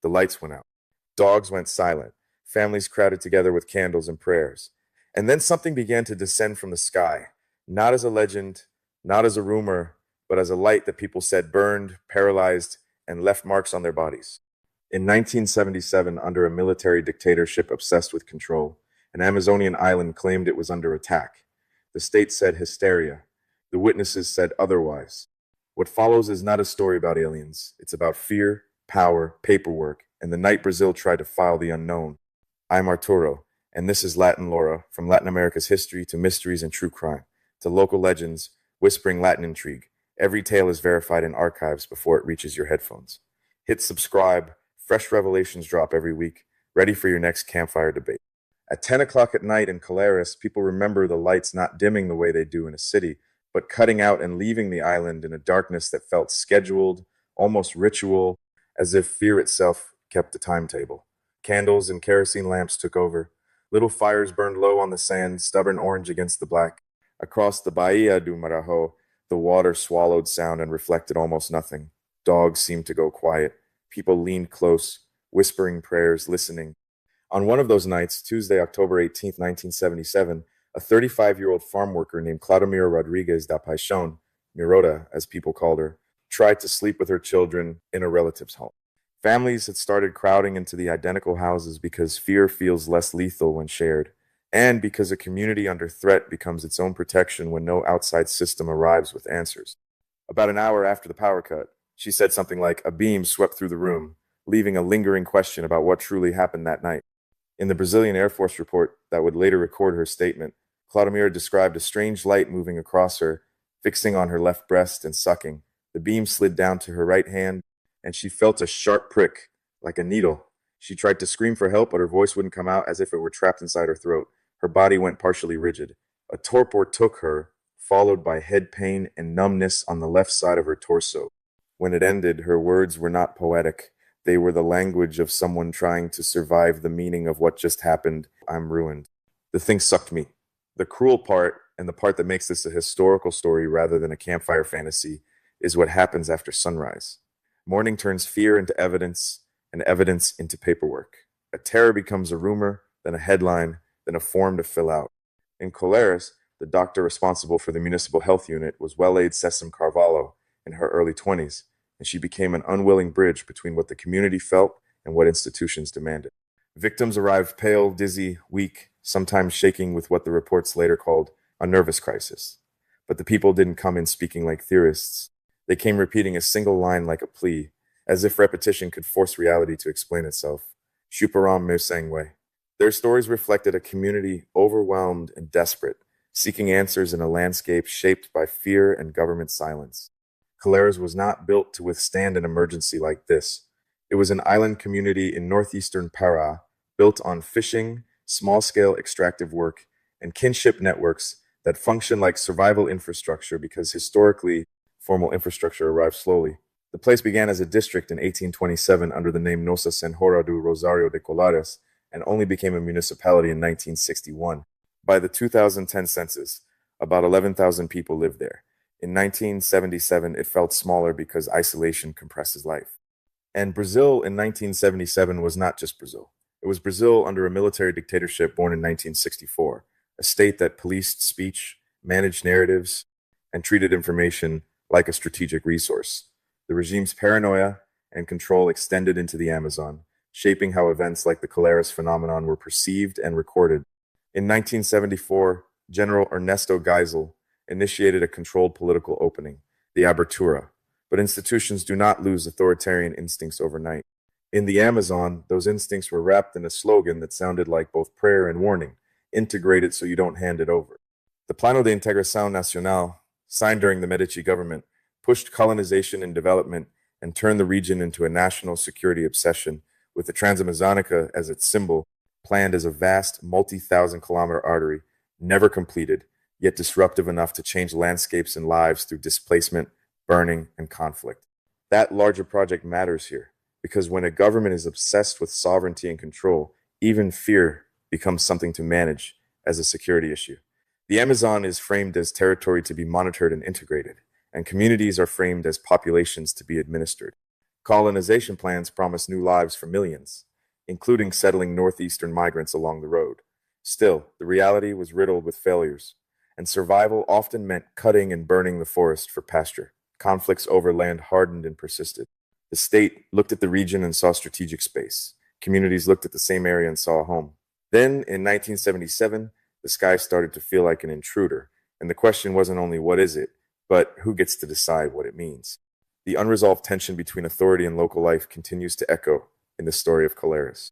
The lights went out. Dogs went silent. Families crowded together with candles and prayers. And then something began to descend from the sky, not as a legend, not as a rumor, but as a light that people said burned, paralyzed, and left marks on their bodies. In 1977, under a military dictatorship obsessed with control, an Amazonian island claimed it was under attack. The state said hysteria. The witnesses said otherwise. What follows is not a story about aliens. It's about fear, power, paperwork, and the night Brazil tried to file the unknown. I'm Arturo, and this is Latin Lore, from Latin America's history to mysteries and true crime, to local legends, whispering Latin intrigue. Every tale is verified in archives before it reaches your headphones. Hit subscribe. Fresh revelations drop every week, ready for your next campfire debate. At 10 o'clock at night in Colares, people remember the lights not dimming the way they do in a city, but cutting out and leaving the island in a darkness that felt scheduled, almost ritual, as if fear itself kept a timetable. Candles and kerosene lamps took over. Little fires burned low on the sand, stubborn orange against the black. Across the Bahia do Marajo, the water swallowed sound and reflected almost nothing. Dogs seemed to go quiet. People leaned close, whispering prayers, listening. On one of those nights, Tuesday, October 18th, 1977, a 35-year-old farm worker named Claudomira Rodriguez da Paixão, Mirota, as people called her, tried to sleep with her children in a relative's home. Families had started crowding into the identical houses because fear feels less lethal when shared, and because a community under threat becomes its own protection when no outside system arrives with answers. About an hour after the power cut, she said something like, "A beam swept through the room," leaving a lingering question about what truly happened that night. In the Brazilian Air Force report that would later record her statement, Claudomira described a strange light moving across her, fixing on her left breast and sucking. The beam slid down to her right hand, and she felt a sharp prick, like a needle. She tried to scream for help, but her voice wouldn't come out, as if it were trapped inside her throat. Her body went partially rigid. A torpor took her, followed by head pain and numbness on the left side of her torso. When it ended, her words were not poetic. They were the language of someone trying to survive the meaning of what just happened. I'm ruined. The thing sucked me. The cruel part, and the part that makes this a historical story rather than a campfire fantasy, is what happens after sunrise. Morning turns fear into evidence, and evidence into paperwork. A terror becomes a rumor, then a headline, then a form to fill out. In Colares, the doctor responsible for the municipal health unit was Welaide Sessom Carvalho, in her early 20s, and she became an unwilling bridge between what the community felt and what institutions demanded. Victims arrived pale, dizzy, weak, sometimes shaking with what the reports later called a nervous crisis. But the people didn't come in speaking like theorists. They came repeating a single line like a plea, as if repetition could force reality to explain itself. Chuparam meu sangue. Their stories reflected a community overwhelmed and desperate, seeking answers in a landscape shaped by fear and government silence. Colares was not built to withstand an emergency like this. It was an island community in northeastern Pará, built on fishing, small-scale extractive work, and kinship networks that function like survival infrastructure because historically, formal infrastructure arrived slowly. The place began as a district in 1827 under the name Nossa Senhora do Rosário de Colares and only became a municipality in 1961. By the 2010 census, about 11,000 people lived there. In 1977, it felt smaller because isolation compresses life. And Brazil in 1977 was not just Brazil. It was Brazil under a military dictatorship born in 1964, a state that policed speech, managed narratives, and treated information like a strategic resource. The regime's paranoia and control extended into the Amazon, shaping how events like the Colares phenomenon were perceived and recorded. In 1974, General Ernesto Geisel initiated a controlled political opening, the Abertura, but institutions do not lose authoritarian instincts overnight. In the Amazon, those instincts were wrapped in a slogan that sounded like both prayer and warning, integrate it so you don't hand it over. The Plano de Integração Nacional, signed during the Medici government, pushed colonization and development and turned the region into a national security obsession, with the Transamazônica as its symbol, planned as a vast multi-thousand-kilometer artery, never completed, yet disruptive enough to change landscapes and lives through displacement, burning, and conflict. That larger project matters here, because when a government is obsessed with sovereignty and control, even fear becomes something to manage as a security issue. The Amazon is framed as territory to be monitored and integrated, and communities are framed as populations to be administered. Colonization plans promised new lives for millions, including settling northeastern migrants along the road. Still, the reality was riddled with failures, and survival often meant cutting and burning the forest for pasture. Conflicts over land hardened and persisted. The state looked at the region and saw strategic space. Communities looked at the same area and saw a home. Then, in 1977, the sky started to feel like an intruder, and the question wasn't only what is it, but who gets to decide what it means. The unresolved tension between authority and local life continues to echo in the story of Colares.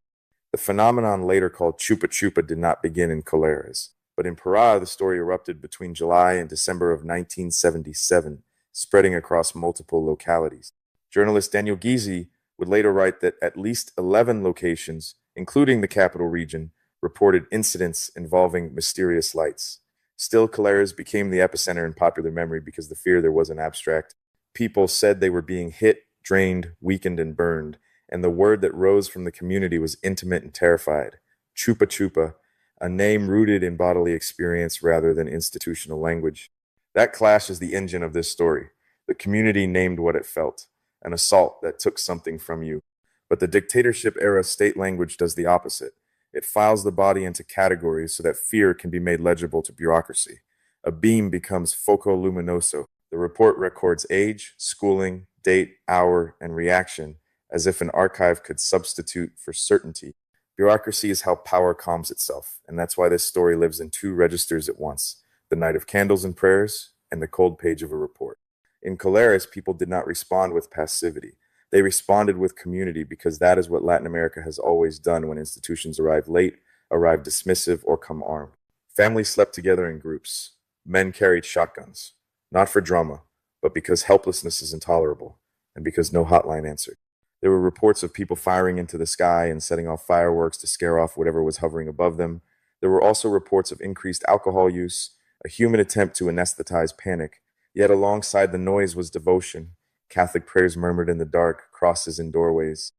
The phenomenon later called chupa chupa did not begin in Colares, but in Pará, the story erupted between July and December of 1977, spreading across multiple localities. Journalist Daniel Gizi would later write that at least 11 locations, including the capital region, reported incidents involving mysterious lights. Still, Colares became the epicenter in popular memory because the fear there wasn't abstract. People said they were being hit, drained, weakened, and burned, and the word that rose from the community was intimate and terrified. Chupa chupa, a name rooted in bodily experience rather than institutional language. That clash is the engine of this story. The community named what it felt, an assault that took something from you. But the dictatorship era state language does the opposite. It files the body into categories so that fear can be made legible to bureaucracy. A beam becomes foco luminoso. The report records age, schooling, date, hour, and reaction, as if an archive could substitute for certainty. Bureaucracy is how power calms itself, and that's why this story lives in two registers at once, the night of candles and prayers and the cold page of a report. In Colares, people did not respond with passivity. They responded with community because that is what Latin America has always done when institutions arrive late, arrive dismissive, or come armed. Families slept together in groups. Men carried shotguns, not for drama, but because helplessness is intolerable and because no hotline answered. There were reports of people firing into the sky and setting off fireworks to scare off whatever was hovering above them. There were also reports of increased alcohol use, a human attempt to anesthetize panic. Yet alongside the noise was devotion. Catholic prayers murmured in the dark, crosses in doorways.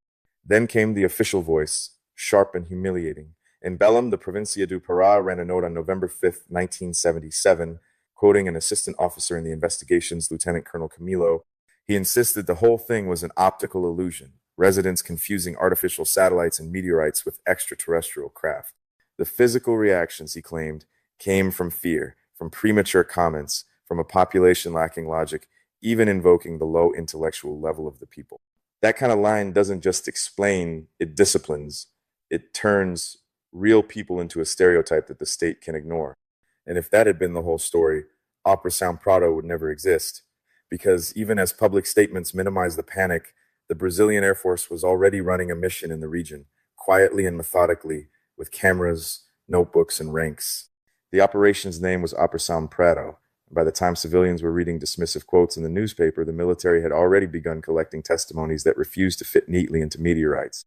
Then came the official voice, sharp and humiliating. In Belém, the Província do Pará ran a note on November 5th, 1977, quoting an assistant officer in the investigations, Lieutenant Colonel Camilo. He insisted the whole thing was an optical illusion, residents confusing artificial satellites and meteorites with extraterrestrial craft. The physical reactions, he claimed, came from fear, from premature comments, from a population lacking logic, even invoking the low intellectual level of the people. That kind of line doesn't just explain, it disciplines. It turns real people into a stereotype that the state can ignore. And if that had been the whole story, Operação Prato would never exist. Because even as public statements minimized the panic, the Brazilian Air Force was already running a mission in the region, quietly and methodically, with cameras, notebooks, and ranks. The operation's name was Operação Prato. By the time civilians were reading dismissive quotes in the newspaper, the military had already begun collecting testimonies that refused to fit neatly into meteorites.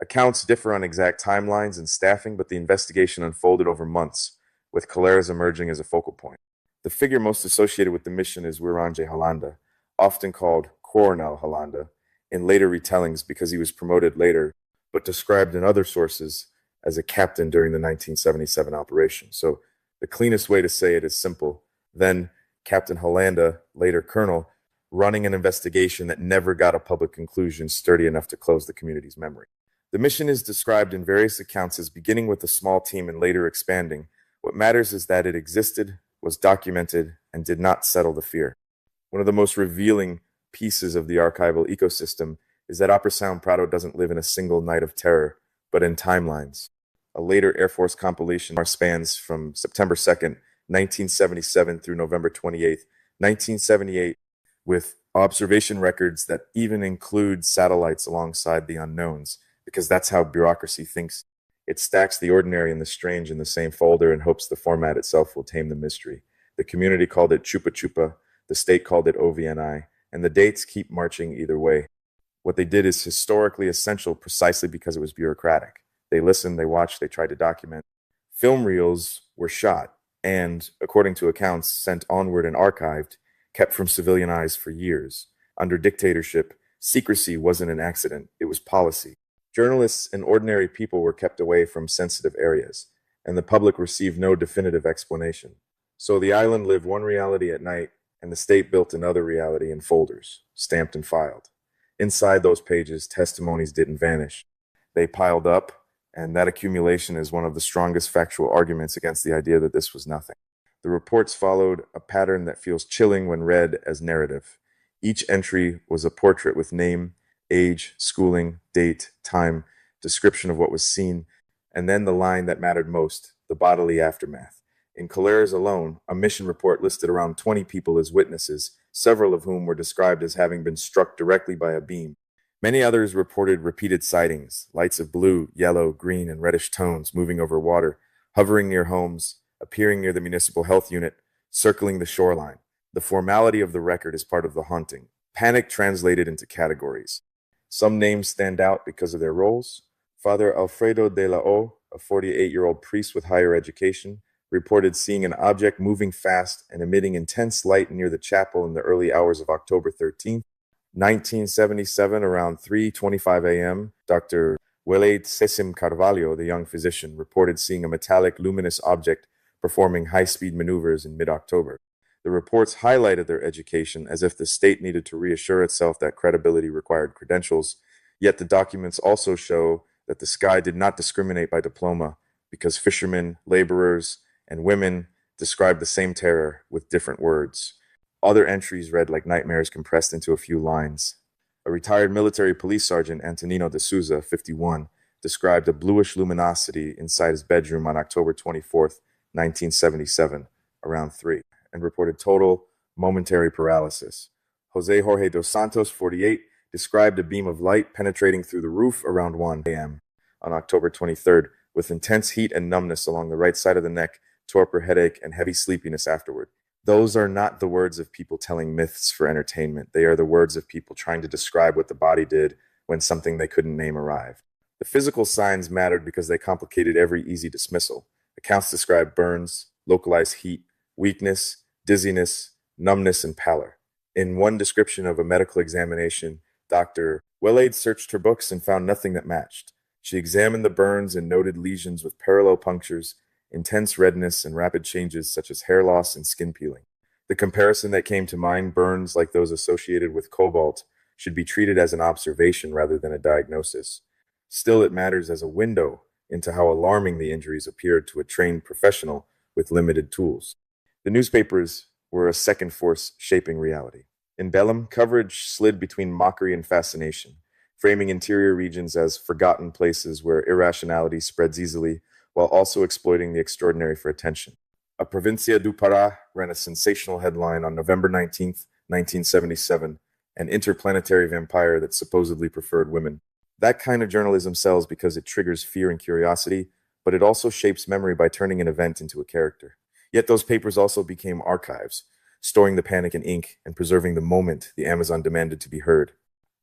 Accounts differ on exact timelines and staffing, but the investigation unfolded over months, with Colares emerging as a focal point. The figure most associated with the mission is Wiranje Holanda, often called Coronel Holanda, in later retellings because he was promoted later, but described in other sources as a captain during the 1977 operation. So the cleanest way to say it is simple. Then Captain Holanda, later Colonel, running an investigation that never got a public conclusion sturdy enough to close the community's memory. The mission is described in various accounts as beginning with a small team and later expanding. What matters is that it existed, was documented, and did not settle the fear. One of the most revealing pieces of the archival ecosystem is that Operação Prato doesn't live in a single night of terror, but in timelines. A later Air Force compilation spans from September 2nd, 1977 through November 28th, 1978, with observation records that even include satellites alongside the unknowns, because that's how bureaucracy thinks. It stacks the ordinary and the strange in the same folder and hopes the format itself will tame the mystery. The community called it Chupa Chupa, the state called it OVNI, and the dates keep marching either way. What they did is historically essential precisely because it was bureaucratic. They listened, they watched, they tried to document. Film reels were shot and, according to accounts, sent onward and archived, kept from civilian eyes for years. Under dictatorship, secrecy wasn't an accident, it was policy. Journalists and ordinary people were kept away from sensitive areas, and the public received no definitive explanation. So the island lived one reality at night, and the state built another reality in folders, stamped and filed. Inside those pages, testimonies didn't vanish. They piled up, and that accumulation is one of the strongest factual arguments against the idea that this was nothing. The reports followed a pattern that feels chilling when read as narrative. Each entry was a portrait with name, age, schooling, date, time, description of what was seen, and then the line that mattered most, the bodily aftermath. In Colares alone, a mission report listed around 20 people as witnesses, several of whom were described as having been struck directly by a beam. Many others reported repeated sightings, lights of blue, yellow, green, and reddish tones moving over water, hovering near homes, appearing near the municipal health unit, circling the shoreline. The formality of the record is part of the haunting. Panic translated into categories. Some names stand out because of their roles. Father Alfredo de la O, a 48-year-old priest with higher education, reported seeing an object moving fast and emitting intense light near the chapel in the early hours of October 13th. 1977, around 3:25 a.m., Dr. Waleed Sesim Carvalho, the young physician, reported seeing a metallic luminous object performing high-speed maneuvers in mid-October. The reports highlighted their education as if the state needed to reassure itself that credibility required credentials, yet the documents also show that the sky did not discriminate by diploma because fishermen, laborers, and women described the same terror with different words. Other entries read like nightmares compressed into a few lines. A retired military police sergeant, Antonino de Souza, 51, described a bluish luminosity inside his bedroom on October 24th, 1977, around 3, and reported total momentary paralysis. Jose Jorge dos Santos, 48, described a beam of light penetrating through the roof around 1 a.m. on October 23rd, with intense heat and numbness along the right side of the neck, torpor, headache, and heavy sleepiness afterward. Those are not the words of people telling myths for entertainment. They are the words of people trying to describe what the body did when something they couldn't name arrived. The physical signs mattered because they complicated every easy dismissal. Accounts described burns, localized heat, weakness, dizziness, numbness, and pallor. In one description of a medical examination, Dr. Waleed searched her books and found nothing that matched. She examined the burns and noted lesions with parallel punctures, intense redness, and rapid changes such as hair loss and skin peeling. The comparison that came to mind, burns like those associated with cobalt, should be treated as an observation rather than a diagnosis. Still, it matters as a window into how alarming the injuries appeared to a trained professional with limited tools. The newspapers were a second force shaping reality. In Bellum, coverage slid between mockery and fascination, framing interior regions as forgotten places where irrationality spreads easily, while also exploiting the extraordinary for attention. A Provincia do Pará ran a sensational headline on November 19th, 1977, an interplanetary vampire that supposedly preferred women. That kind of journalism sells because it triggers fear and curiosity, but it also shapes memory by turning an event into a character. Yet those papers also became archives, storing the panic in ink and preserving the moment the Amazon demanded to be heard.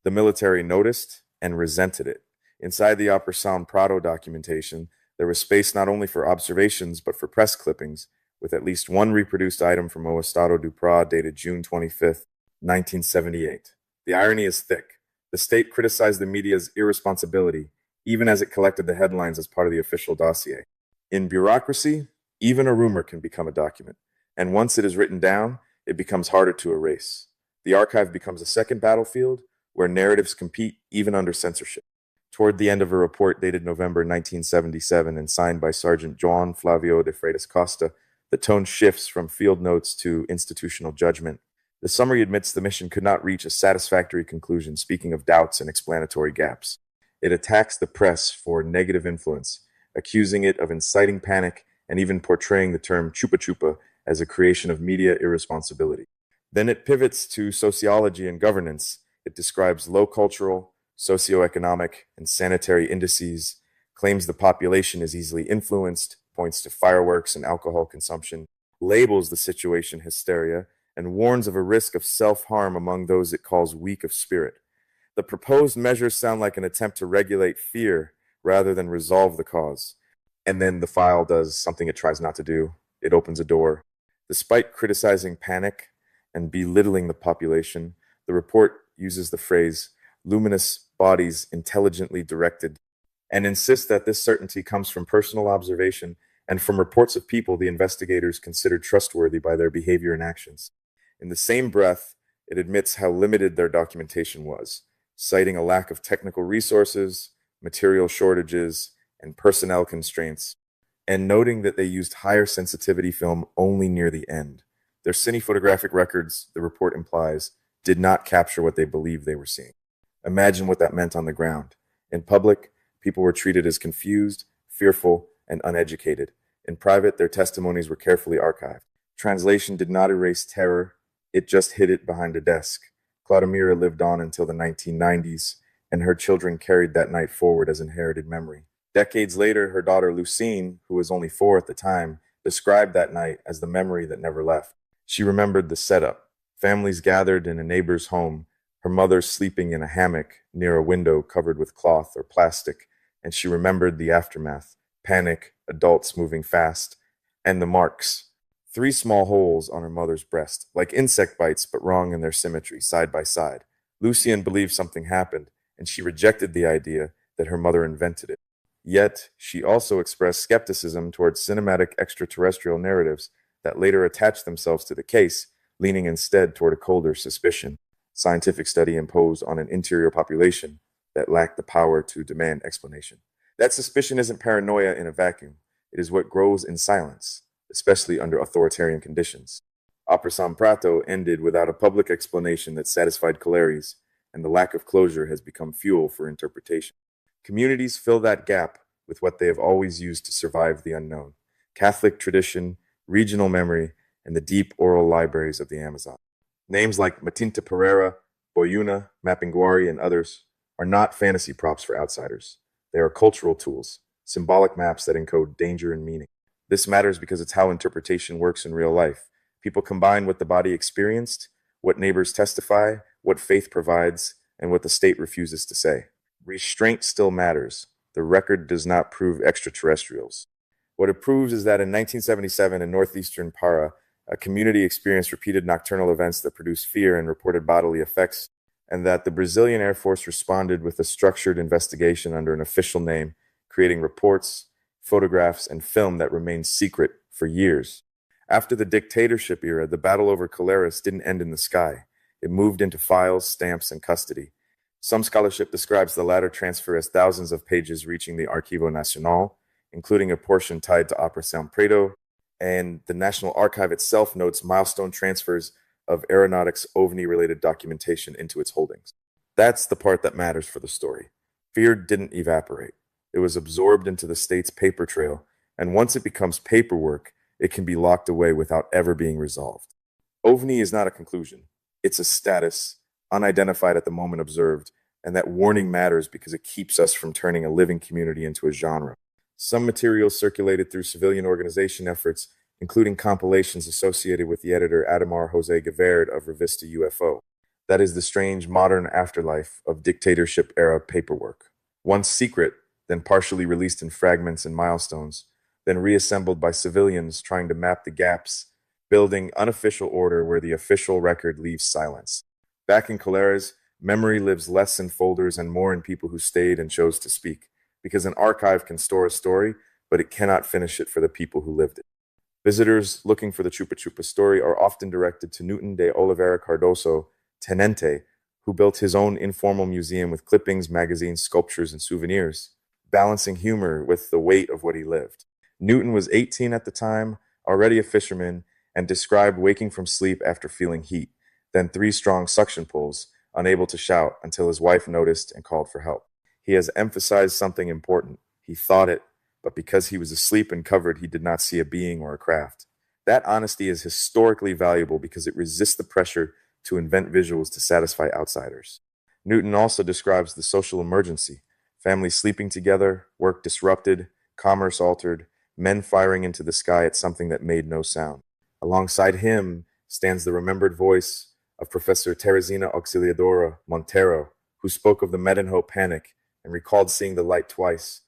The military noticed and resented it. Inside the Operação Prato documentation, there was space not only for observations but for press clippings, with at least one reproduced item from O Estado do Pará dated June 25th, 1978. The irony is thick. The state criticized the media's irresponsibility, even as it collected the headlines as part of the official dossier. In bureaucracy, even a rumor can become a document, and once it is written down, it becomes harder to erase. The archive becomes a second battlefield where narratives compete even under censorship. Toward the end of a report dated November 1977 and signed by Sergeant João Flavio de Freitas Costa, the tone shifts from field notes to institutional judgment. The summary admits the mission could not reach a satisfactory conclusion, speaking of doubts and explanatory gaps. It attacks the press for negative influence, accusing it of inciting panic and even portraying the term chupa chupa as a creation of media irresponsibility. Then it pivots to sociology and governance. It describes low cultural, socioeconomic, and sanitary indices, claims the population is easily influenced, points to fireworks and alcohol consumption, labels the situation hysteria, and warns of a risk of self-harm among those it calls weak of spirit. The proposed measures sound like an attempt to regulate fear rather than resolve the cause. And then the file does something it tries not to do. It opens a door. Despite criticizing panic and belittling the population, the report uses the phrase luminous bodies intelligently directed and insists that this certainty comes from personal observation and from reports of people the investigators considered trustworthy by their behavior and actions. In the same breath, it admits how limited their documentation was. citing a lack of technical resources, material shortages, and personnel constraints, and noting that they used higher sensitivity film only near the end. Their cinephotographic records, the report implies, did not capture what they believed they were seeing. Imagine what that meant on the ground. In public, people were treated as confused, fearful, and uneducated. In private, their testimonies were carefully archived. Translation did not erase terror, it just hid it behind a desk. Clodomira lived on until the 1990s, and her children carried that night forward as inherited memory. Decades later, her daughter Lucine, who was only 4 at the time, described that night as the memory that never left. She remembered the setup. Families gathered in a neighbor's home, her mother sleeping in a hammock near a window covered with cloth or plastic, and she remembered the aftermath: panic, adults moving fast, and the marks. 3 small holes on her mother's breast, like insect bites but wrong in their symmetry, side by side. Lucien believed something happened, and she rejected the idea that her mother invented it. Yet, she also expressed skepticism towards cinematic extraterrestrial narratives that later attached themselves to the case, leaning instead toward a colder suspicion. Scientific study imposed on an interior population that lacked the power to demand explanation. That suspicion isn't paranoia in a vacuum. It is what grows in silence, especially under authoritarian conditions. Operação Prato ended without a public explanation that satisfied Colares, and the lack of closure has become fuel for interpretation. Communities fill that gap with what they have always used to survive the unknown: Catholic tradition, regional memory, and the deep oral libraries of the Amazon. Names like Matinta Pereira, Boyuna, Mapinguari, and others are not fantasy props for outsiders. They are cultural tools, symbolic maps that encode danger and meaning. This matters because it's how interpretation works in real life. People combine what the body experienced, what neighbors testify, what faith provides, and what the state refuses to say. Restraint still matters. The record does not prove extraterrestrials. What it proves is that in 1977 in northeastern Pará, a community experienced repeated nocturnal events that produced fear and reported bodily effects, and that the Brazilian Air Force responded with a structured investigation under an official name, creating reports, photographs, and film that remained secret for years. After the dictatorship era, the battle over Colares didn't end in the sky. It moved into files, stamps, and custody. Some scholarship describes the latter transfer as thousands of pages reaching the Arquivo Nacional, including a portion tied to Operação Prato, and the National Archive itself notes milestone transfers of aeronautics OVNI-related documentation into its holdings. That's the part that matters for the story. Fear didn't evaporate. It was absorbed into the state's paper trail, and once it becomes paperwork, it can be locked away without ever being resolved. OVNI is not a conclusion. It's a status, unidentified at the moment observed, and that warning matters because it keeps us from turning a living community into a genre. Some materials circulated through civilian organization efforts, including compilations associated with the editor Ademar Jose Gaverd of Revista UFO. That is the strange modern afterlife of dictatorship-era paperwork. Once secret, then partially released in fragments and milestones, then reassembled by civilians trying to map the gaps, building unofficial order where the official record leaves silence. Back in Colares, memory lives less in folders and more in people who stayed and chose to speak, because an archive can store a story, but it cannot finish it for the people who lived it. Visitors looking for the Chupa Chupa story are often directed to Newton de Oliveira Cardoso, Tenente, who built his own informal museum with clippings, magazines, sculptures, and souvenirs, balancing humor with the weight of what he lived. Newton was 18 at the time, already a fisherman, and described waking from sleep after feeling heat, then 3 strong suction pulls, unable to shout until his wife noticed and called for help. He has emphasized something important. He thought it, but because he was asleep and covered, he did not see a being or a craft. That honesty is historically valuable because it resists the pressure to invent visuals to satisfy outsiders. Newton also describes the social emergency: families sleeping together, work disrupted, commerce altered, men firing into the sky at something that made no sound. Alongside him stands the remembered voice of Professor Teresina Auxiliadora Montero, who spoke of the Medenho panic and recalled seeing the light twice,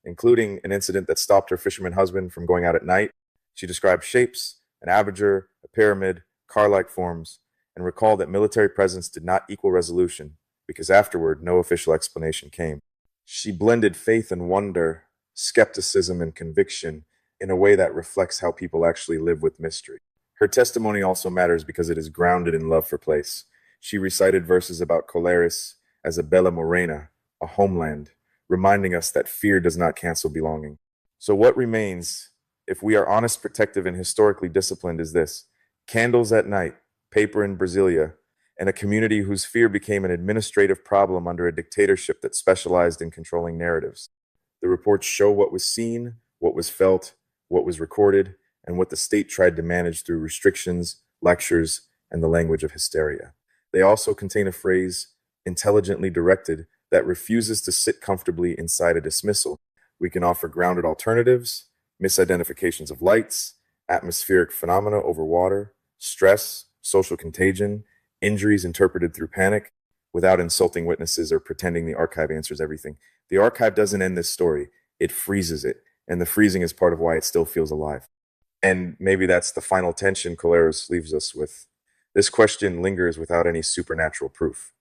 including an incident that stopped her fisherman husband from going out at night. She described shapes, an aperture, a pyramid, car-like forms, and recalled that military presence did not equal resolution, because afterward no official explanation came. She blended faith and wonder, skepticism and conviction, in a way that reflects how people actually live with mystery. Her testimony also matters because it is grounded in love for place. She recited verses about Colares, as a Bella Morena, a homeland, reminding us that fear does not cancel belonging. So what remains, if we are honest, protective, and historically disciplined, is this: candles at night, paper in Brasilia, and a community whose fear became an administrative problem under a dictatorship that specialized in controlling narratives. The reports show what was seen, what was felt, what was recorded, and what the state tried to manage through restrictions, lectures, and the language of hysteria. They also contain a phrase, intelligently directed, that refuses to sit comfortably inside a dismissal. We can offer grounded alternatives, misidentifications of lights, atmospheric phenomena over water, stress, social contagion, injuries interpreted through panic, without insulting witnesses or pretending the archive answers everything. The archive doesn't end this story, it freezes it, and the freezing is part of why it still feels alive. And maybe that's the final tension Colares leaves us with. This question lingers without any supernatural proof.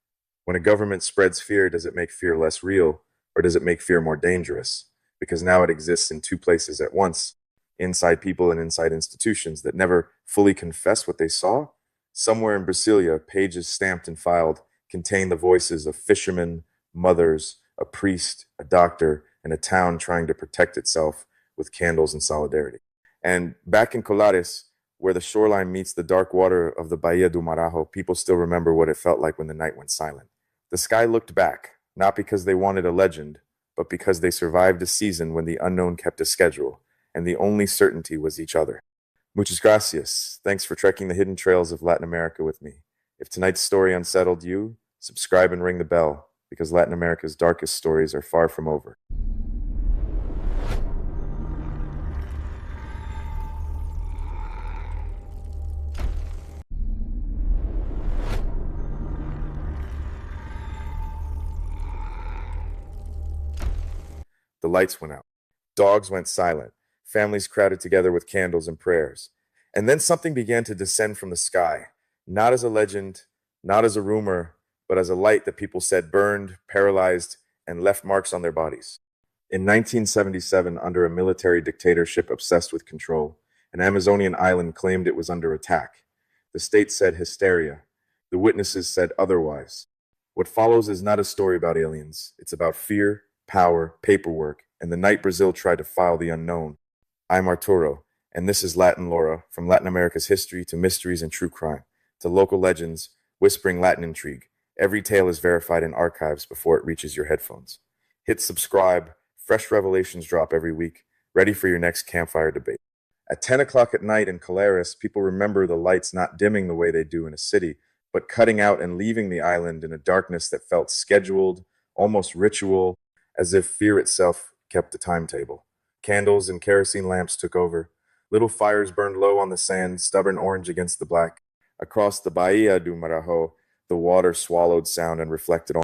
When a government spreads fear, does it make fear less real, or does it make fear more dangerous? Because now it exists in two places at once, inside people and inside institutions that never fully confess what they saw. Somewhere in Brasilia, pages stamped and filed contain the voices of fishermen, mothers, a priest, a doctor, and a town trying to protect itself with candles and solidarity. And back in Colares, where the shoreline meets the dark water of the Bahia do Marajo, people still remember what it felt like when the night went silent. The sky looked back, not because they wanted a legend, but because they survived a season when the unknown kept a schedule, and the only certainty was each other. Muchas gracias. Thanks for trekking the hidden trails of Latin America with me. If tonight's story unsettled you, subscribe and ring the bell, because Latin America's darkest stories are far from over. The lights went out. Dogs went silent. Families crowded together with candles and prayers. And then something began to descend from the sky, not as a legend, not as a rumor, but as a light that people said burned, paralyzed, and left marks on their bodies. In 1977, under a military dictatorship obsessed with control, an Amazonian island claimed it was under attack. The state said hysteria. The witnesses said otherwise. What follows is not a story about aliens. It's about fear, power, paperwork, and the night Brazil tried to file the unknown. I'm Arturo, and this is Latin Lore, from Latin America's history to mysteries and true crime, to local legends, whispering Latin intrigue. Every tale is verified in archives before it reaches your headphones. Hit subscribe. Fresh revelations drop every week, ready for your next campfire debate. At 10 o'clock at night in Colares, people remember the lights not dimming the way they do in a city, but cutting out and leaving the island in a darkness that felt scheduled, almost ritual, as if fear itself kept a timetable. Candles and kerosene lamps took over. Little fires burned low on the sand, stubborn orange against the black. Across the Bahia do Marajo, the water swallowed sound and reflected on